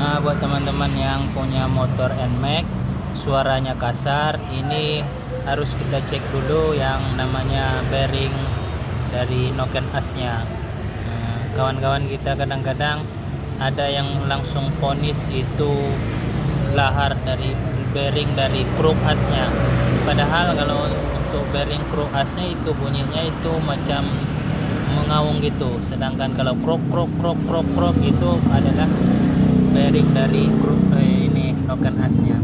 Buat teman-teman yang punya motor NMAX suaranya kasar, ini harus kita cek dulu yang namanya bearing dari noken asnya. Kawan-kawan kita kadang-kadang ada yang langsung ponis itu lahar dari bearing dari kruk asnya, padahal kalau untuk bearing kruk asnya itu bunyinya itu macam mengaung gitu, sedangkan kalau krok krok krok krok krok itu adalah bearing dari ini noken asnya.